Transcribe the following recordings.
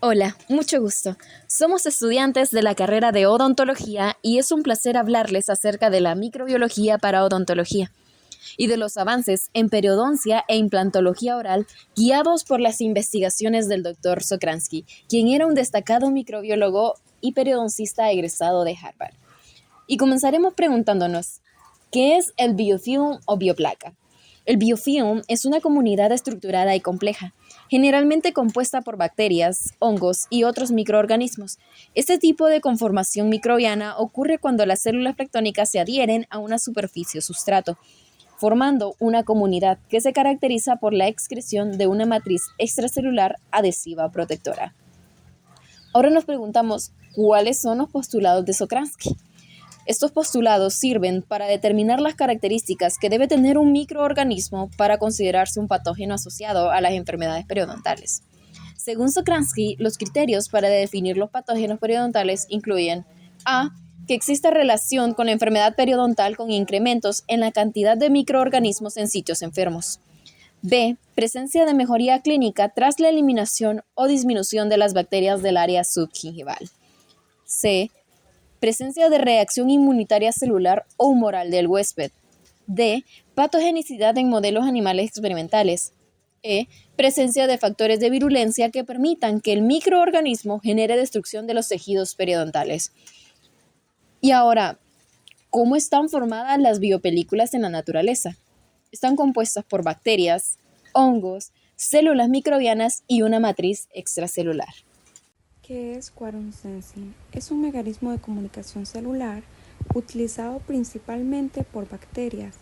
Hola, mucho gusto. Somos estudiantes de la carrera de odontología y es un placer hablarles acerca de la microbiología para odontología y de los avances en periodoncia e implantología oral guiados por las investigaciones del Dr. Sokransky, quien era un destacado microbiólogo y periodoncista egresado de Harvard. Y comenzaremos preguntándonos, ¿qué es el biofilm o bioplaca? El biofilm es una comunidad estructurada y compleja, generalmente compuesta por bacterias, hongos y otros microorganismos. Este tipo de conformación microbiana ocurre cuando las células planctónicas se adhieren a una superficie o sustrato, formando una comunidad que se caracteriza por la excreción de una matriz extracelular adhesiva protectora. Ahora nos preguntamos, ¿cuáles son los postulados de Sokransky? Estos postulados sirven para determinar las características que debe tener un microorganismo para considerarse un patógeno asociado a las enfermedades periodontales. Según Sokransky, los criterios para definir los patógenos periodontales incluyen a. Que exista relación con la enfermedad periodontal con incrementos en la cantidad de microorganismos en sitios enfermos. B. Presencia de mejoría clínica tras la eliminación o disminución de las bacterias del área subgingival. C. Presencia de reacción inmunitaria celular o humoral del huésped. D. Patogenicidad en modelos animales experimentales. E. Presencia de factores de virulencia que permitan que el microorganismo genere destrucción de los tejidos periodontales. Y ahora, ¿cómo están formadas las biopelículas en la naturaleza? Están compuestas por bacterias, hongos, células microbianas y una matriz extracelular. ¿Qué es quorum sensing? Es un mecanismo de comunicación celular utilizado principalmente por bacterias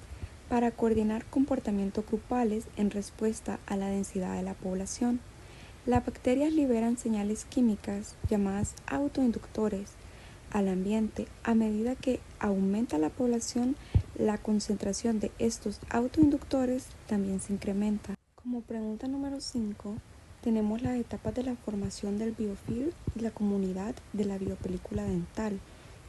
para coordinar comportamientos grupales en respuesta a la densidad de la población. Las bacterias liberan señales químicas llamadas autoinductores al ambiente. A medida que aumenta la población, la concentración de estos autoinductores también se incrementa. Como pregunta número 5, tenemos las etapas de la formación del biofilm y la comunidad de la biopelícula dental,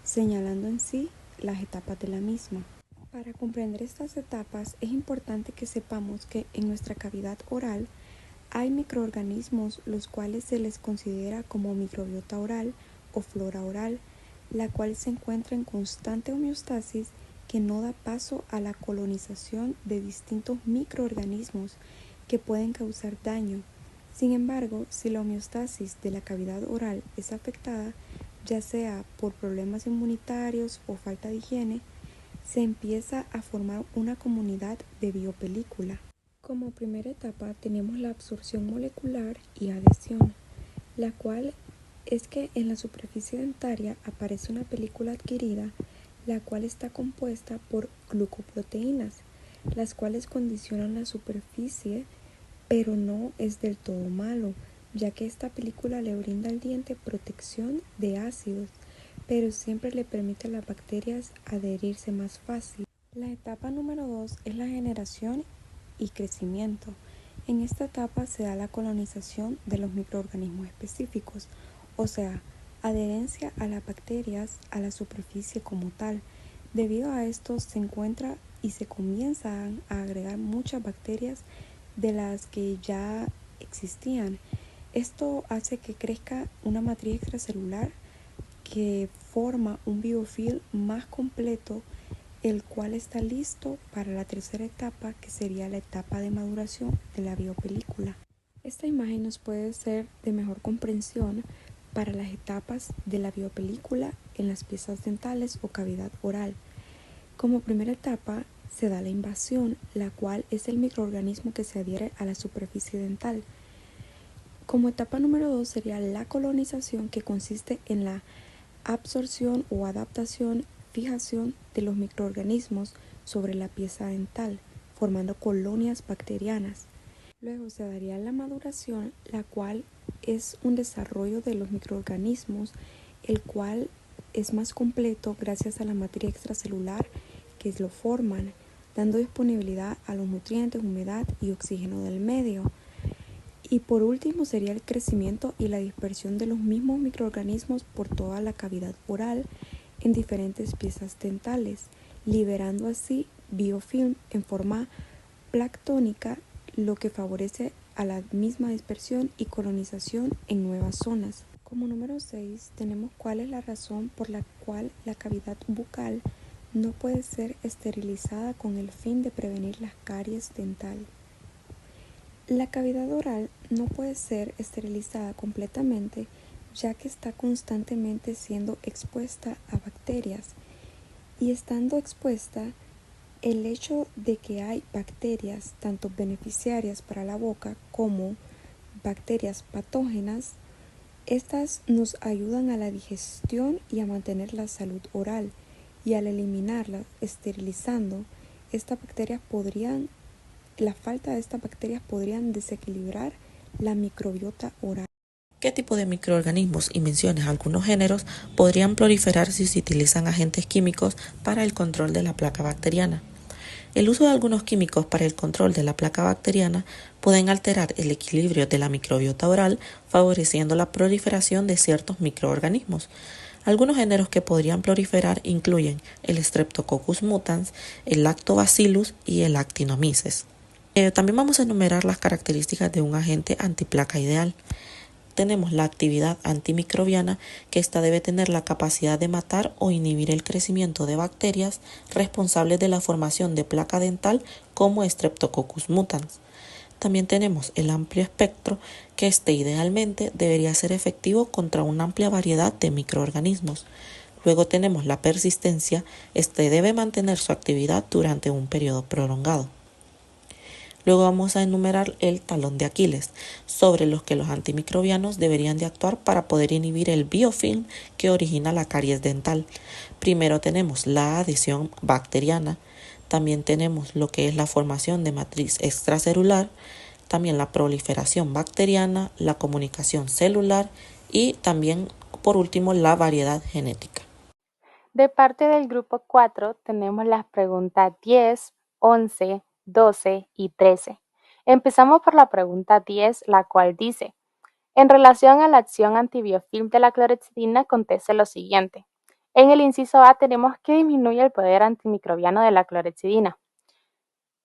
señalando en sí las etapas de la misma. Para comprender estas etapas es importante que sepamos que en nuestra cavidad oral hay microorganismos los cuales se les considera como microbiota oral o flora oral, la cual se encuentra en constante homeostasis que no da paso a la colonización de distintos microorganismos que pueden causar daño. Sin embargo, si la homeostasis de la cavidad oral es afectada, ya sea por problemas inmunitarios o falta de higiene, se empieza a formar una comunidad de biopelícula. Como primera etapa tenemos la absorción molecular y adhesión, la cual es que en la superficie dentaria aparece una película adquirida, la cual está compuesta por glucoproteínas, las cuales condicionan la superficie, pero no es del todo malo, ya que esta película le brinda al diente protección de ácidos, pero siempre le permite a las bacterias adherirse más fácil. La etapa número 2 es la generación y crecimiento. En esta etapa se da la colonización de los microorganismos específicos, o sea, adherencia a las bacterias a la superficie como tal. Debido a esto se encuentra y se comienzan a agregar muchas bacterias de las que ya existían. Esto hace que crezca una matriz extracelular que forma un biofilm más completo, el cual está listo para la tercera etapa, que sería la etapa de maduración de la biopelícula. Esta imagen nos puede ser de mejor comprensión para las etapas de la biopelícula en las piezas dentales o cavidad oral. Como primera etapa se da la invasión, la cual es el microorganismo que se adhiere a la superficie dental. Como etapa número 2 sería la colonización, que consiste en la absorción o adaptación, fijación de los microorganismos sobre la pieza dental, formando colonias bacterianas. Luego se daría la maduración, la cual es un desarrollo de los microorganismos, el cual es más completo gracias a la matriz extracelular que lo forman, dando disponibilidad a los nutrientes, humedad y oxígeno del medio. Y por último sería el crecimiento y la dispersión de los mismos microorganismos por toda la cavidad oral en diferentes piezas dentales, liberando así biofilm en forma planctónica, lo que favorece a la misma dispersión y colonización en nuevas zonas. Como número 6 tenemos cuál es la razón por la cual la cavidad bucal no puede ser esterilizada con el fin de prevenir la caries dental. La cavidad oral no puede ser esterilizada completamente ya que está constantemente siendo expuesta a bacterias y estando expuesta, el hecho de que hay bacterias tanto beneficiarias para la boca como bacterias patógenas, estas nos ayudan a la digestión y a mantener la salud oral y al eliminarlas esterilizando, la falta de estas bacterias podrían desequilibrar la microbiota oral. ¿Qué tipo de microorganismos y menciones algunos géneros podrían proliferar si se utilizan agentes químicos para el control de la placa bacteriana? El uso de algunos químicos para el control de la placa bacteriana pueden alterar el equilibrio de la microbiota oral, favoreciendo la proliferación de ciertos microorganismos. Algunos géneros que podrían proliferar incluyen el Streptococcus mutans, el Lactobacillus y el Actinomyces. También vamos a enumerar las características de un agente antiplaca ideal. Tenemos la actividad antimicrobiana, que ésta debe tener la capacidad de matar o inhibir el crecimiento de bacterias responsables de la formación de placa dental como Streptococcus mutans. También tenemos el amplio espectro, que idealmente debería ser efectivo contra una amplia variedad de microorganismos. Luego tenemos la persistencia, debe mantener su actividad durante un periodo prolongado. Luego vamos a enumerar el talón de Aquiles, sobre los que los antimicrobianos deberían de actuar para poder inhibir el biofilm que origina la caries dental. Primero tenemos la adhesión bacteriana, también tenemos lo que es la formación de matriz extracelular, también la proliferación bacteriana, la comunicación celular y también, por último, la variedad genética. De parte del grupo 4 tenemos las preguntas 10, 11, 12 y 13. Empezamos por la pregunta 10, la cual dice: en relación a la acción antibiofilm de la clorexidina, conteste lo siguiente. En el inciso A tenemos que disminuye el poder antimicrobiano de la clorexidina.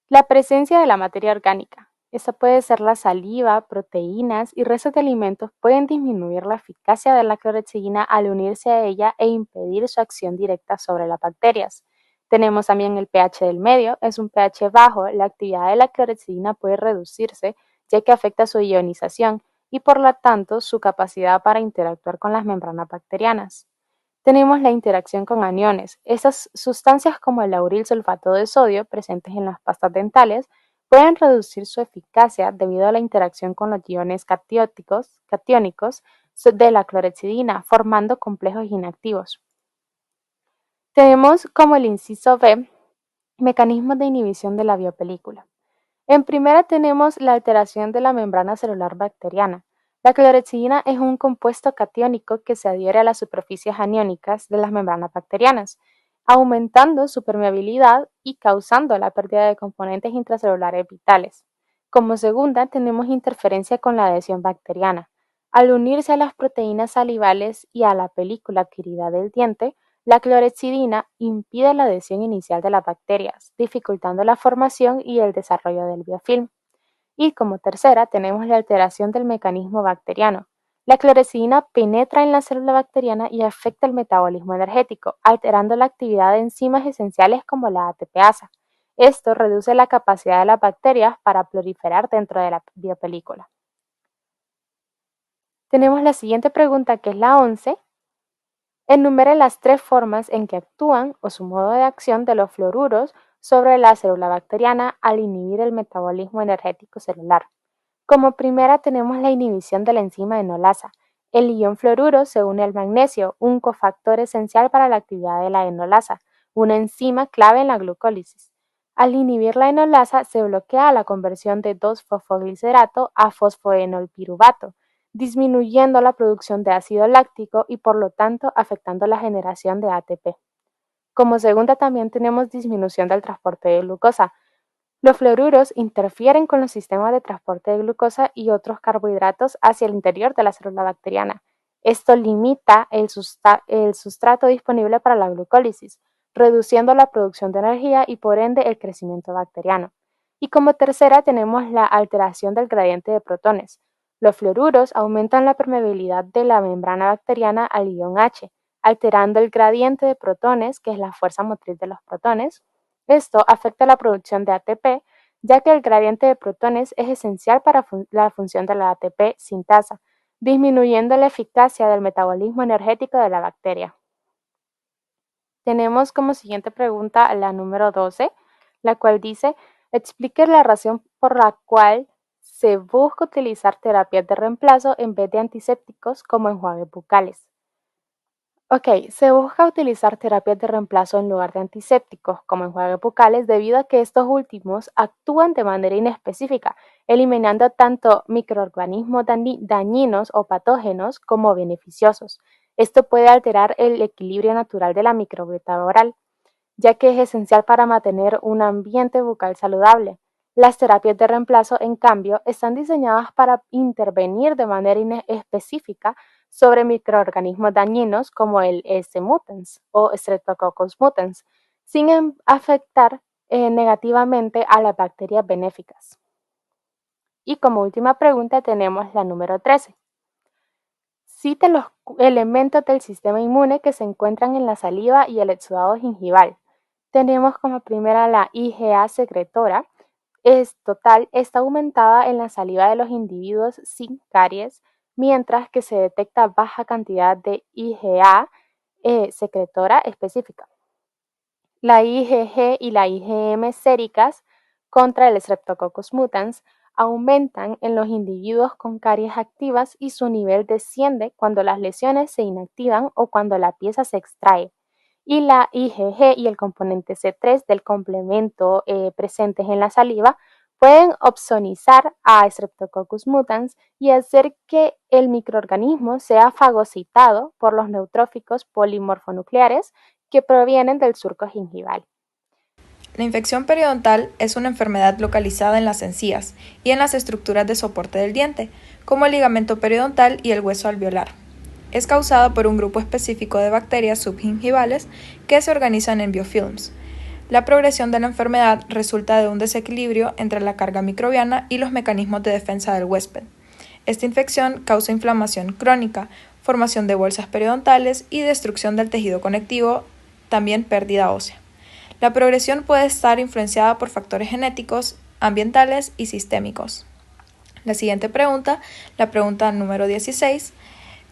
La presencia de la materia orgánica. Esta puede ser la saliva, proteínas y restos de alimentos pueden disminuir la eficacia de la clorexidina al unirse a ella e impedir su acción directa sobre las bacterias. Tenemos también el pH del medio, es un pH bajo, la actividad de la clorexidina puede reducirse ya que afecta su ionización y por lo tanto su capacidad para interactuar con las membranas bacterianas. Tenemos la interacción con aniones. Estas sustancias como el lauril sulfato de sodio presentes en las pastas dentales pueden reducir su eficacia debido a la interacción con los iones catiónicos de la clorexidina, formando complejos inactivos. Tenemos como el inciso B, mecanismos de inhibición de la biopelícula. En primera tenemos la alteración de la membrana celular bacteriana. La clorexidina es un compuesto catiónico que se adhiere a las superficies aniónicas de las membranas bacterianas, aumentando su permeabilidad y causando la pérdida de componentes intracelulares vitales. Como segunda, tenemos interferencia con la adhesión bacteriana. Al unirse a las proteínas salivales y a la película adquirida del diente, la clorexidina impide la adhesión inicial de las bacterias, dificultando la formación y el desarrollo del biofilm. Y como tercera tenemos la alteración del mecanismo bacteriano. La clorexidina penetra en la célula bacteriana y afecta el metabolismo energético, alterando la actividad de enzimas esenciales como la ATPasa. Esto reduce la capacidad de las bacterias para proliferar dentro de la biopelícula. Tenemos la siguiente pregunta, que es la 11. Enumere las 3 formas en que actúan o su modo de acción de los fluoruros sobre la célula bacteriana al inhibir el metabolismo energético celular. Como primera tenemos la inhibición de la enzima enolasa. El ion fluoruro se une al magnesio, un cofactor esencial para la actividad de la enolasa, una enzima clave en la glucólisis. Al inhibir la enolasa se bloquea la conversión de 2-fosfoglicerato a fosfoenolpiruvato, disminuyendo la producción de ácido láctico y por lo tanto afectando la generación de ATP. Como segunda también tenemos disminución del transporte de glucosa. Los fluoruros interfieren con los sistemas de transporte de glucosa y otros carbohidratos hacia el interior de la célula bacteriana. Esto limita el sustrato disponible para la glucólisis, reduciendo la producción de energía y por ende el crecimiento bacteriano. Y como tercera tenemos la alteración del gradiente de protones. Los fluoruros aumentan la permeabilidad de la membrana bacteriana al ion H, alterando el gradiente de protones, que es la fuerza motriz de los protones. Esto afecta la producción de ATP, ya que el gradiente de protones es esencial para la función de la ATP sintasa, disminuyendo la eficacia del metabolismo energético de la bacteria. Tenemos como siguiente pregunta la número 12, la cual dice, explique la razón por la cual se busca utilizar terapias de reemplazo en vez de antisépticos como enjuagues bucales. Ok, se busca utilizar terapias de reemplazo en lugar de antisépticos como enjuagues bucales debido a que estos últimos actúan de manera inespecífica, eliminando tanto microorganismos dañinos o patógenos como beneficiosos. Esto puede alterar el equilibrio natural de la microbiota oral, ya que es esencial para mantener un ambiente bucal saludable. Las terapias de reemplazo, en cambio, están diseñadas para intervenir de manera específica sobre microorganismos dañinos como el S. mutans o Streptococcus mutans, sin afectar negativamente a las bacterias benéficas. Y como última pregunta tenemos la número 13. Cite los elementos del sistema inmune que se encuentran en la saliva y el exudado gingival. Tenemos como primera la IgA secretora. Está aumentada en la saliva de los individuos sin caries, mientras que se detecta baja cantidad de IgA secretora específica. La IgG y la IgM séricas contra el Streptococcus mutans aumentan en los individuos con caries activas y su nivel desciende cuando las lesiones se inactivan o cuando la pieza se extrae. Y la IgG y el componente C3 del complemento presentes en la saliva pueden opsonizar a Streptococcus mutans y hacer que el microorganismo sea fagocitado por los neutrófilos polimorfonucleares que provienen del surco gingival. La infección periodontal es una enfermedad localizada en las encías y en las estructuras de soporte del diente, como el ligamento periodontal y el hueso alveolar. Es causada por un grupo específico de bacterias subgingivales que se organizan en biofilms. La progresión de la enfermedad resulta de un desequilibrio entre la carga microbiana y los mecanismos de defensa del huésped. Esta infección causa inflamación crónica, formación de bolsas periodontales y destrucción del tejido conectivo, también pérdida ósea. La progresión puede estar influenciada por factores genéticos, ambientales y sistémicos. La siguiente pregunta, la pregunta número 16,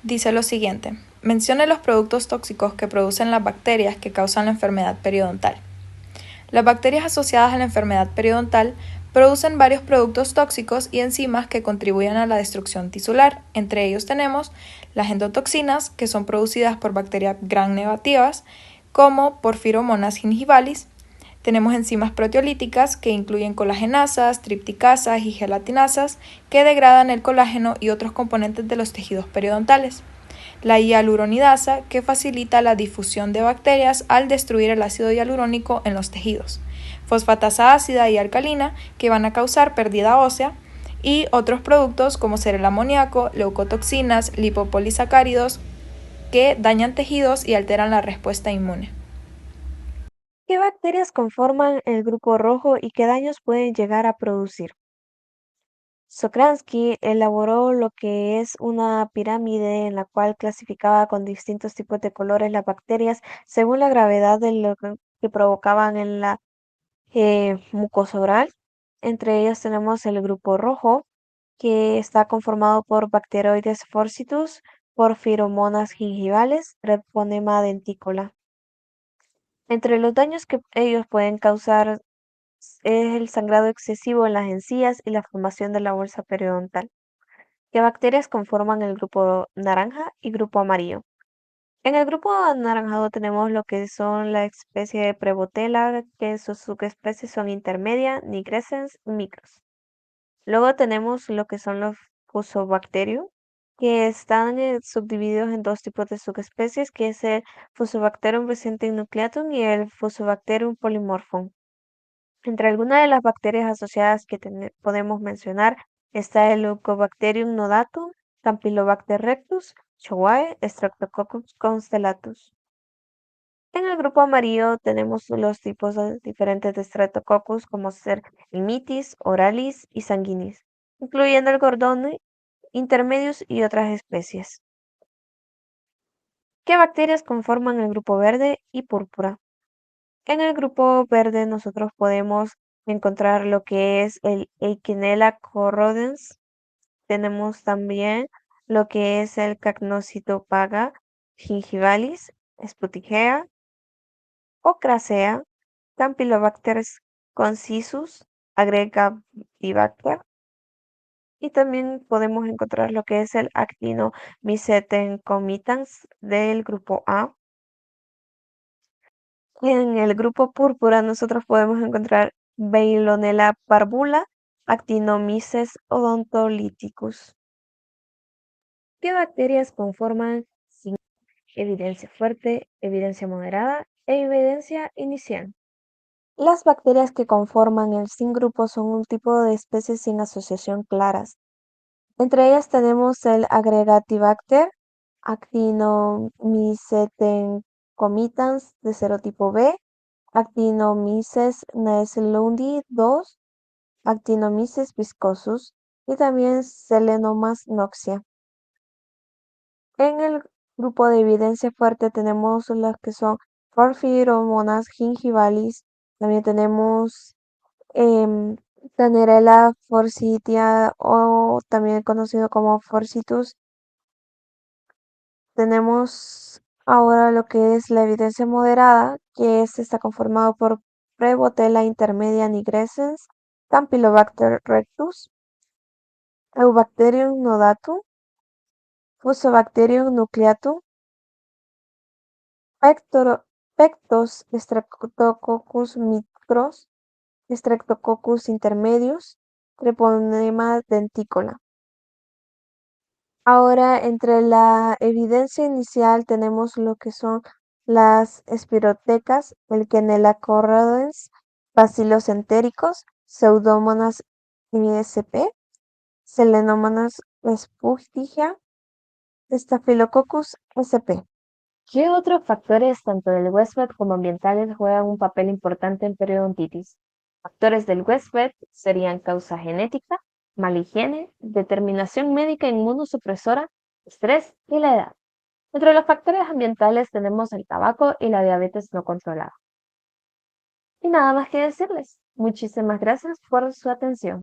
dice lo siguiente. Mencione los productos tóxicos que producen las bacterias que causan la enfermedad periodontal. Las bacterias asociadas a la enfermedad periodontal producen varios productos tóxicos y enzimas que contribuyen a la destrucción tisular. Entre ellos tenemos las endotoxinas, que son producidas por bacterias gram negativas, como Porphyromonas gingivalis. Tenemos enzimas proteolíticas que incluyen colagenasas, tripticasas y gelatinasas que degradan el colágeno y otros componentes de los tejidos periodontales. La hialuronidasa que facilita la difusión de bacterias al destruir el ácido hialurónico en los tejidos. Fosfatasa ácida y alcalina que van a causar pérdida ósea y otros productos como ser el amoníaco, leucotoxinas, lipopolisacáridos que dañan tejidos y alteran la respuesta inmune. ¿Qué bacterias conforman el grupo rojo y qué daños pueden llegar a producir? Sokransky elaboró lo que es una pirámide en la cual clasificaba con distintos tipos de colores las bacterias según la gravedad de lo que provocaban en la mucosa oral. Entre ellas tenemos el grupo rojo, que está conformado por Bacteroides forcitus, Porphyromonas gingivales, Treponema denticola. Entre los daños que ellos pueden causar es el sangrado excesivo en las encías y la formación de la bolsa periodontal. ¿Qué bacterias conforman el grupo naranja y grupo amarillo? En el grupo anaranjado tenemos lo que son la especie de Prevotella, que sus subespecies son intermedia, nigrescens y micros. Luego tenemos lo que son los Fusobacterium, que están subdivididos en dos tipos de subespecies, que es el Fusobacterium nucleatum y el Fusobacterium polymorphum. Entre algunas de las bacterias asociadas que podemos mencionar está el Leucobacterium nodatum, Campylobacter rectus, Showae, Streptococcus constellatus. En el grupo amarillo tenemos los tipos diferentes de Streptococcus, como ser el mitis, oralis y sanguinis, incluyendo el gordone, intermedios y otras especies. ¿Qué bacterias conforman el grupo verde y púrpura? En el grupo verde nosotros podemos encontrar lo que es el Eichinella corrodens. Tenemos también lo que es el Cacnocitopaga gingivalis, Sputigea o Crasea, Campylobacter concisus, Agregabibacter, y también podemos encontrar lo que es el Actinomycetes comitans del grupo A. En el grupo púrpura nosotros podemos encontrar Veillonella parvula, Actinomyces odontolithicus. ¿Qué bacterias conforman sin evidencia fuerte, evidencia moderada e evidencia inicial? Las bacterias que conforman el SIN-grupo son un tipo de especies sin asociación claras. Entre ellas tenemos el Agregatibacter, Actinomycetes comitans de serotipo B, Actinomyces naeslundii 2, Actinomyces viscosus y también Selenomas noxia. En el grupo de evidencia fuerte tenemos las que son Porphyromonas gingivalis, también tenemos Tannerella forsythia o también conocido como Forsythus. Tenemos ahora lo que es la evidencia moderada, que está conformado por Prevotella intermedia nigrescens, Campylobacter rectus, Eubacterium nodatum, Fusobacterium nucleatum, Pectos Streptococcus micros, Streptococcus intermedius, Treponema denticola. Ahora, entre la evidencia inicial tenemos lo que son las espirotecas, el Quenella corrodens, Bacillus entéricos, Pseudomonas sp, Selenomonas sputigea, Staphylococcus sp. ¿Qué otros factores, tanto del huésped como ambientales, juegan un papel importante en periodontitis? Factores del huésped serían causa genética, mala higiene, determinación médica inmunosupresora, estrés y la edad. Entre los factores ambientales tenemos el tabaco y la diabetes no controlada. Y nada más que decirles. Muchísimas gracias por su atención.